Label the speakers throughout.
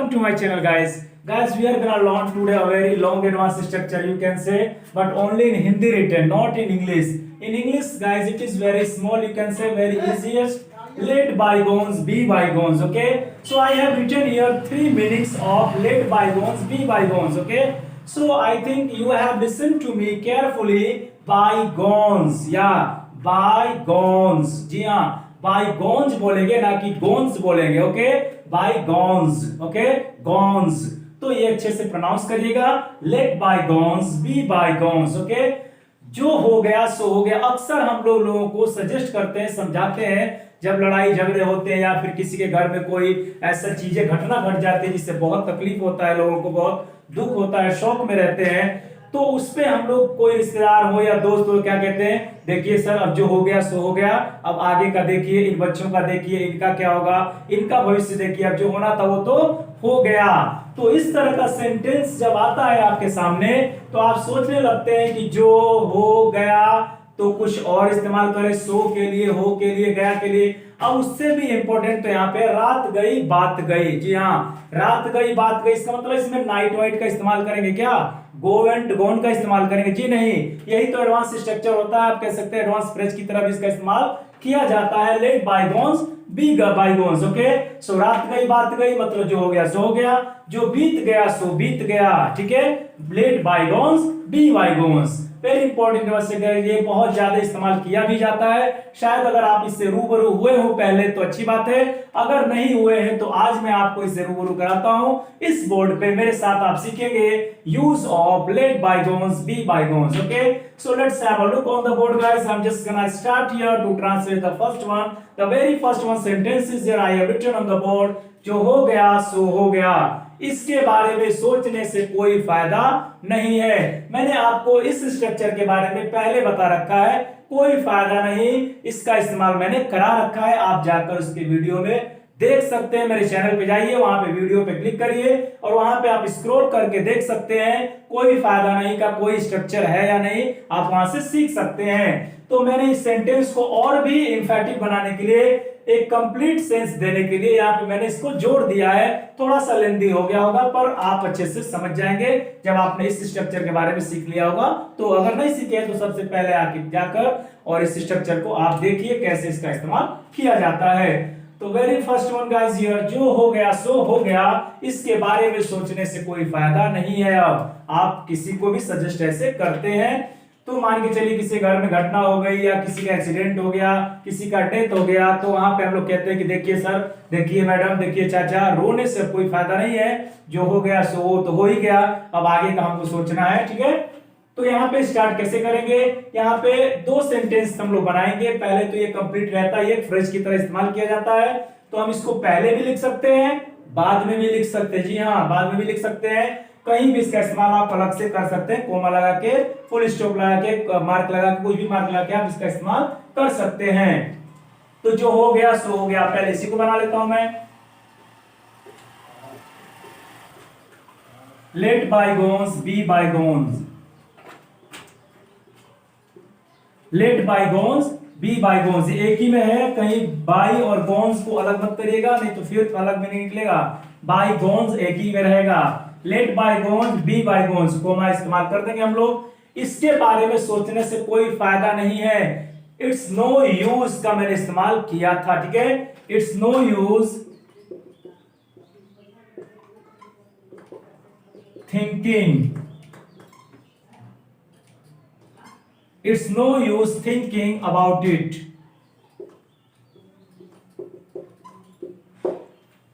Speaker 1: Welcome to my channel, guys. Guys, we are gonna learn today a very long advanced structure, you can say, but only in Hindi written, not in English. In English, guys, it is very small, you can say very easiest. Let bygones be bygones, okay? So I have written here 3 meanings of let bygones be bygones, okay? So I think you have listened to me carefully. Bygones, yeah, bygones. जी हाँ, bygones बोलेंगे ना कि gones बोलेंगे, okay? Bygones, okay? Gones. तो ये अच्छे से pronounce करिएगा. Let bygones be bygones, okay? जो हो गया सो हो गया. अक्सर हम लोगों को सजेस्ट करते हैं, समझाते हैं जब लड़ाई झगड़े होते हैं या फिर किसी के घर में कोई ऐसा चीजें घटना घट जाती है जिससे बहुत तकलीफ होता है, लोगों को बहुत दुख होता है, शौक में रहते हैं, तो उस पे हम लोग कोई रिश्तेदार हो या दोस्त हो क्या कहते हैं, देखिए सर अब जो हो गया सो हो गया, अब आगे का देखिए, इन बच्चों का देखिए, इनका क्या होगा, इनका भविष्य देखिए, अब जो होना था वो तो हो गया. तो इस तरह का सेंटेंस जब आता है आपके सामने तो आप सोचने लगते हैं कि जो हो गया तो कुछ और इस्तेमाल करें, सो के लिए, हो के लिए, गया के लिए. अब उससे भी इंपॉर्टेंट तो यहाँ पे रात गई बात गई. जी हाँ, रात गई बात गई, इसका मतलब इसमें नाइट वाइट का इस्तेमाल करेंगे क्या, गो एंड गोन का इस्तेमाल करेंगे? जी नहीं, यही तो एडवांस स्ट्रक्चर होता है. आप कह सकते हैं एडवांस फ्रेज की तरह भी इसका इस्तेमाल किया जाता है. Let bygones be bygones, okay? So रात गई बात गई मतलब जो हो गया सो हो गया, जो बीत गया सो बीत गया. ठीक है, let bygones be bygones. Very important word है, ये बहुत ज्यादा इस्तेमाल किया भी जाता है. शायद अगर आप इससे रूबरू हुए हो पहले तो अच्छी बात है, अगर नहीं हुए हैं तो आज मैं आपको इससे रूबरू कराता हूं. इस बोर्ड पे मेरे साथ आप सीखेंगे use of let bygones be bygones, okay? So let's have a look on the board, guys. I'm just gonna start here to translate the first one. The very first one sentence is there I have written on the board. जो हो गया सो हो गया, इसके बारे में सोचने से कोई फायदा नहीं है. मैंने आपको इस स्ट्रक्चर के बारे में पहले बता रखा है, कोई फायदा नहीं, इसका इस्तेमाल मैंने करा रखा है. आप जाकर उसके वीडियो में देख सकते हैं. मेरे चैनल पे जाइए, वहां पे वीडियो पे क्लिक करिए और वहां पे आप स्क्रॉल करके देख सकते हैं कोई फायदा नहीं का कोई स्ट्रक्चर है या नहीं, आप वहां से सीख सकते हैं. तो मैंने इस सेंटेंस को और भी इंफैटिक बनाने के लिए, एक कंप्लीट सेंस देने के लिए यहाँ पे मैंने इसको जोड़ दिया है. थोड़ा सा लेंदी हो गया होगा पर आप अच्छे से समझ जाएंगे जब आपने इस स्ट्रक्चर के बारे में सीख लिया होगा. तो अगर नहीं सीखे तो सबसे पहले आके जाकर और इस स्ट्रक्चर को आप देखिए कैसे इसका इस्तेमाल किया जाता है. तो very first one guys here, जो हो गया सो हो गया, इसके बारे में सोचने से कोई फायदा नहीं है. अब आप किसी को भी सजेस्ट ऐसे करते हैं तो मान के चलिए किसी घर में घटना हो गई या किसी का एक्सीडेंट हो गया, किसी का डेथ हो गया, तो वहां पे हम लोग कहते हैं कि देखिए सर, देखिए मैडम, देखिए चाचा, रोने से कोई फायदा नहीं है, जो हो गया सो वो तो हो ही गया, अब आगे का हमको सोचना है. ठीक है, तो यहाँ पे स्टार्ट कैसे करेंगे, यहाँ पे 2 सेंटेंस हम लोग बनाएंगे. पहले तो ये कंप्लीट रहता है, ये फ्रेज की तरह इस्तेमाल किया जाता है, तो हम इसको पहले भी लिख सकते हैं, बाद में भी लिख सकते हैं. जी हाँ, बाद में भी लिख सकते हैं, कहीं भी इसका इस्तेमाल आप अलग से कर सकते हैं. कोमा लगा के, फुल स्टॉप लगा के, मार्क लगा के, कोई भी मार्क लगा के आप इसका इस्तेमाल कर सकते हैं. तो जो हो गया सो हो गया, पहले इसी को बना लेता हूं मैं. Late bygones be बायगोन्स, late bygones be बायगोन्स, एक ही में है, कहीं बाई और गोन्स को अलग मत करिएगा, नहीं तो फिर अलग में नहीं निकलेगा. बायगोन्स एक ही में रहेगा. लेट बायगोन्स बी बायगोन्स, कोमा इस्तेमाल कर देंगे हम लोग. इसके बारे में सोचने से कोई फायदा नहीं है, इट्स नो यूज का मैंने इस्तेमाल किया था. ठीक है, it's no use thinking, it's no use thinking about it.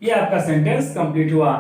Speaker 1: ये आपका सेंटेंस कंप्लीट हुआ.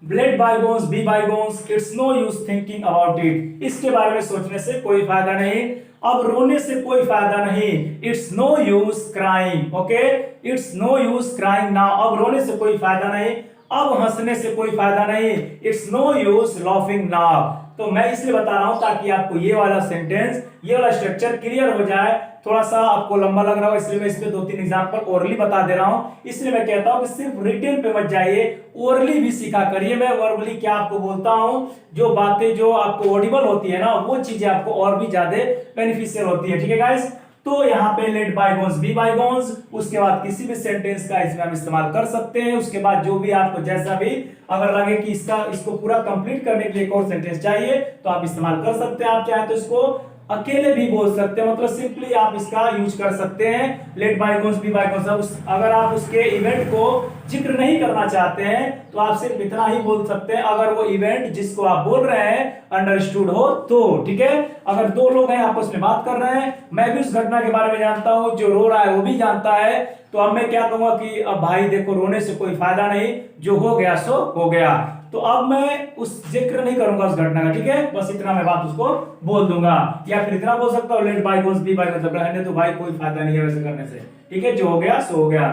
Speaker 1: Let bygones be bygones, it's no use thinking about it, इसके बारे में सोचने से कोई फायदा नहीं. अब रोने से कोई फायदा नहीं, it's no use crying, okay? It's no use crying now, अब रोने से कोई फायदा नहीं, अब हंसने से कोई फायदा नहीं, it's no use laughing now. तो मैं इसलिए बता रहा हूं ताकि आपको ये वाला सेंटेंस, ये वाला स्ट्रक्चर क्लियर हो जाए. थोड़ा सा आपको लंबा लग रहा हो इसलिए मैं इसमें 2-3 एग्जांपल ओरली बता दे रहा हूं. इसलिए मैं कहता हूं कि सिर्फ रिटन पे मत जाइए, ओरली भी सीखा करिए. मैं वर्बली क्या आपको बोलता हूं, जो बातें जो आपको ऑडिबल होती है ना, वो चीजें आपको और भी ज्यादा बेनिफिशियल होती है. ठीक है गाइस, तो यहाँ पे लेट बायगोन्स बी बायगोन्स, उसके बाद किसी भी सेंटेंस का इसमें हम इस्तेमाल कर सकते हैं। उसके बाद जो भी आपको जैसा भी अगर लगे कि इसको पूरा कंप्लीट करने के लिए एक और सेंटेंस चाहिए तो आप इस्तेमाल कर सकते हैं। आप चाहे तो इसको अकेले भी बोल सकते हैं, मतलब सिंपली आप इसका यूज कर सकते हैं लेट बायगोन्स बी बायगोन्स। अगर आप उसके इवेंट को जिक्र नहीं करना चाहते हैं तो आप सिर्फ इतना ही बोल सकते हैं, अगर वो इवेंट जिसको आप बोल रहे हैं अंडरस्टूड हो तो, ठीक है। अगर दो लोग हैं आपस में बात कर रहे हैं, मैं भी उस घटना के बारे में जानता हूं, जो रो रहा है वो भी जानता है, तो अब मैं क्या कहूंगा कि अब भाई देखो रोने से कोई फायदा नहीं, जो हो गया सो हो गया। तो अब मैं उस जिक्र नहीं करूंगा उस घटना का, ठीक है, बस इतना मैं बात उसको बोल दूंगा। या फिर इतना बोल सकता हूं लेट बायगोन्स बी बायगोन्स, रहने तो भाई कोई फायदा नहीं है वैसे करने से, ठीक है, जो हो गया सो हो गया।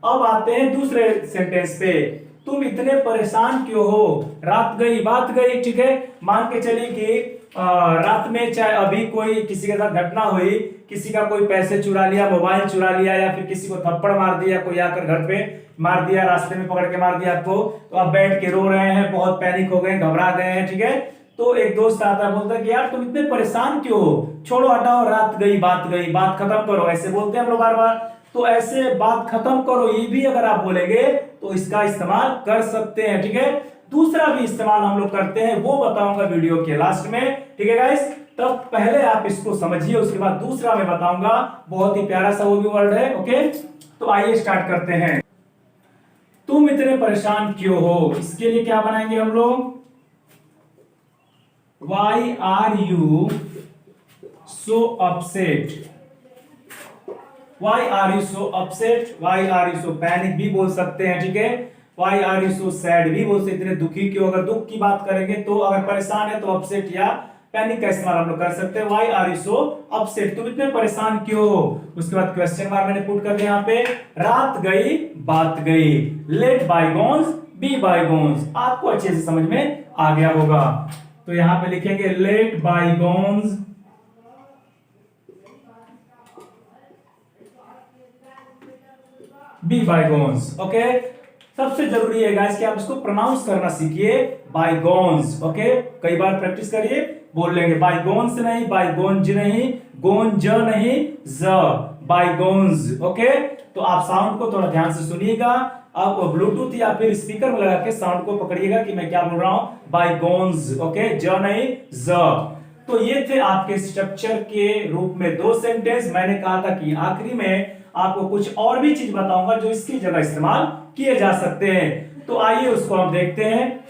Speaker 1: अब आते हैं दूसरे सेंटेंस पे, तुम इतने परेशान क्यों हो, रात गई बात गई, ठीक है। मान के चलिए कि रात में चाहे अभी कोई किसी के साथ घटना हुई, किसी का कोई पैसे चुरा लिया, मोबाइल चुरा लिया, या फिर किसी को थप्पड़ मार दिया, कोई आकर घर पे मार दिया, रास्ते में पकड़ के मार दिया आपको, तो आप बैठ के रो रहे हैं, बहुत पैनिक हो गए, घबरा गए हैं, ठीक है। तो एक दोस्त आता है, बोलता है कि यार तुम इतने परेशान क्यों हो, छोड़ो हटाओ, रात गई, बात खत्म करो, ऐसे बोलते हैं हम लोग बार बार। तो ऐसे बात खत्म करो ये भी अगर आप बोलेंगे तो इसका इस्तेमाल कर सकते हैं, ठीक है। दूसरा भी इस्तेमाल हम लोग करते हैं, वो बताऊंगा वीडियो के लास्ट में, ठीक है गाइस। तब पहले आप इसको समझिए, उसके बाद दूसरा मैं बताऊंगा, बहुत ही प्यारा सा वो भी वर्ड है, ओके। तो आइए स्टार्ट करते हैं। तुम इतने परेशान क्यों हो, इसके लिए क्या बनाएंगे हम लोग, Why are you so upset? Why are you so upset? Why are you so panic भी बोल सकते हैं, ठीक है। Why are you so sad भी बोल सकते हैं, इतने दुखी क्यों, अगर दुख की बात करेंगे तो, अगर परेशान है तो अपसेट या पैनिक का इस्तेमाल हम लोग कर सकते हैं। Why are you so upset? तुम इतने परेशान क्यों हो। उसके बाद क्वेश्चन मार्क मैंने पुट कर दिया यहाँ पे, रात गई बात गई, लेट बायगोन्स बी बायगोन्स, आपको अच्छे से समझ में आ गया होगा। तो यहां पे लिखेंगे late bygones be bygones, okay. सबसे जरूरी है गाइस कि आप इसको प्रोनाउंस करना सीखिए, बायगोन्स, ओके। कई बार प्रैक्टिस करिए, बोल लेंगे बायगोन्स नहीं, बायगोन्ज नहीं, गोंज नहीं, ज बायगोन्स, ओके। तो आप साउंड को थोड़ा ध्यान से सुनिएगा, आप ब्लूटूथ या फिर स्पीकर में लगा के साउंड को पकड़िएगा कि मैं क्या बोल रहा हूं, बायगोन्स, ओके, ज नहीं ज। तो ये थे आपके स्ट्रक्चर के रूप में दो सेंटेंस। मैंने कहा था कि आखिरी में आपको कुछ और भी चीज बताऊंगा जो इसकी जगह इस्तेमाल किए जा सकते हैं। तो आइए उसको हम देखते हैं।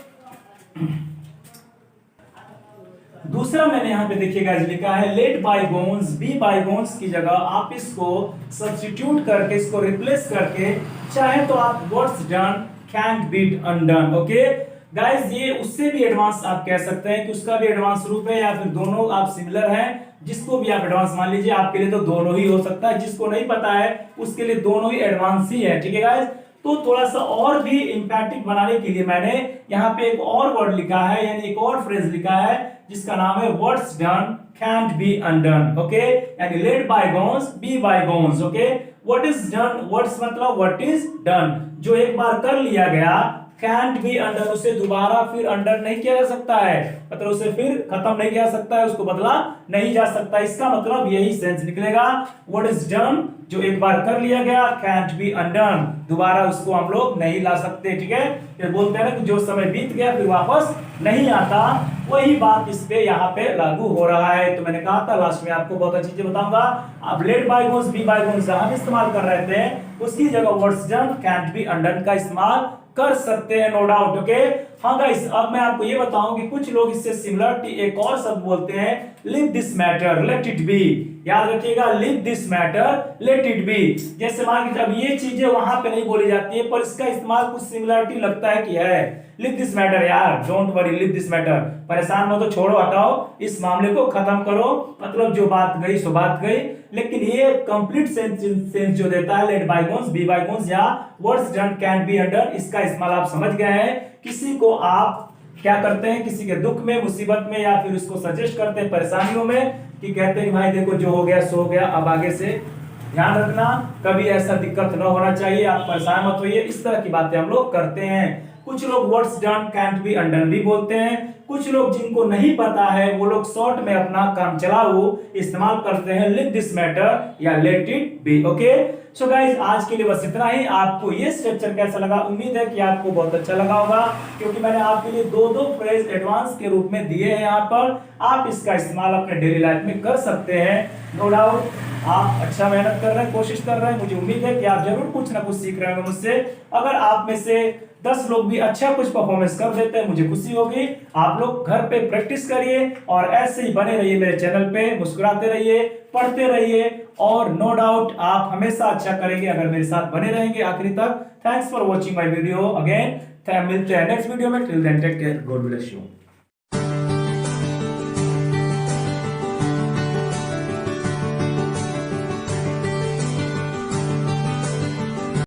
Speaker 1: दूसरा मैंने यहां पे देखिएगा लिखा है लेट बायगोन्स बी बायगोन्स की जगह आप इसको सब्स्टिट्यूट करके, इसको रिप्लेस करके, चाहे तो आप what's done can't be undone, okay guys. ये उससे भी एडवांस आप कह सकते हैं कि उसका भी एडवांस रूप है, या फिर दोनों आप सिमिलर हैं, जिसको भी आप एडवांस मान लीजिए, आपके लिए तो दोनों ही हो सकता है, जिसको नहीं पता है उसके लिए दोनों ही एडवांस ही है, ठीक है गाइस। तो थोड़ा सा और भी इंपैक्टिव बनाने के लिए मैंने यहाँ पे एक और वर्ड लिखा है, यानी एक और फ्रेज लिखा है जिसका नाम है what's done can't be undone, okay. यानी let bygones be bygones, okay. What is done, what's मतलब व्हाट इज डन, जो एक बार कर लिया गया, कैंट बी अंडर, उसे दोबारा फिर अंडर नहीं किया जा सकता है, मतलब उसे फिर खत्म नहीं किया जा सकता है, उसको बदला नहीं जा सकता। इसका मतलब यही सेंस निकलेगा, व्हाट इज डन जो एक बार कर लिया गया, कैंट बी अनडन, दोबारा उसको हम लोग नहीं ला सकते, ठीक है। फिर बोलते हैं ना कि जो समय बीत गया फिर वापस नहीं आता, वही बात इस पे यहाँ पे लागू हो रहा है। तो मैंने कहा था लास्ट में आपको बहुत अच्छी चीजें बताऊंगा। अब लेट बायगोन्स बी बायगोन्स हम इस्तेमाल कर रहे थे, उसकी जगह what's done can't be undone का इस्तेमाल कर सकते हैं, नो डाउट, ओके। हाँ गाइस, अब मैं आपको ये बताऊं कि कुछ लोग इससे सिमिलर एक और शब्द बोलते हैं, live this matter let it be. याद रखिएगा, live this matter let it be. जैसे मान लीजिए अब ये चीजें वहां पे नहीं बोली जाती है, पर इसका इस्तेमाल कुछ सिमिलरिटी लगता है कि है। लिव दिस मैटर, यार don't worry, live this matter, परेशान मत हो, छोड़ो हटाओ, इस मामले को खत्म करो, मतलब जो बात गई सो बात गई। लेकिन ये कंप्लीट सेंस जो देता है लेट बायगोन्स बी बायगोन्स या what's done can be under, इसका इस्तेमाल आप समझ गए हैं। किसी को आप क्या करते हैं, किसी के दुख में, मुसीबत में, या फिर उसको सजेस्ट करते हैं परेशानियों में, कि कहते हैं भाई देखो जो हो गया सो हो गया, अब आगे से ध्यान रखना, कभी ऐसा दिक्कत न होना चाहिए, आप परेशान मत होइए, इस तरह की बातें हम लोग करते हैं। कुछ लोग what's done can't be undone भी बोलते हैं। कुछ लोग जिनको नहीं पता है वो लोग शॉर्ट में अपना काम चलाओ इस्तेमाल करते हैं लिव दिस मैटर या let it be. Okay so guys आज के लिए बस इतना ही। आपको ये स्ट्रक्चर कैसा लगा, उम्मीद है कि आपको बहुत अच्छा लगा होगा, क्योंकि मैंने आपके लिए दो दो फ्रेज एडवांस के रूप में दिए हैं यहाँ पर। आप इसका इस्तेमाल अपने डेली लाइफ में कर सकते हैं। नो डाउट आप अच्छा मेहनत कर रहे हैं, कोशिश कर रहे हैं। मुझे उम्मीद है कि आप जरूर कुछ ना कुछ सीख रहे होंगे मुझसे। अगर आप में से 10 लोग भी अच्छा कुछ परफॉर्मेंस कर देते हैं मुझे खुशी होगी। आप लोग घर पे प्रैक्टिस करिए और ऐसे ही बने रहिए मेरे चैनल पे, मुस्कुराते रहिए, पढ़ते रहिए और नो डाउट आप हमेशा अच्छा करेंगे अगर मेरे साथ बने रहेंगे आखिरी तक। Thanks for watching my video again. मिलते हैं नेक्स्ट वीडियो में। Till then take care, God bless you.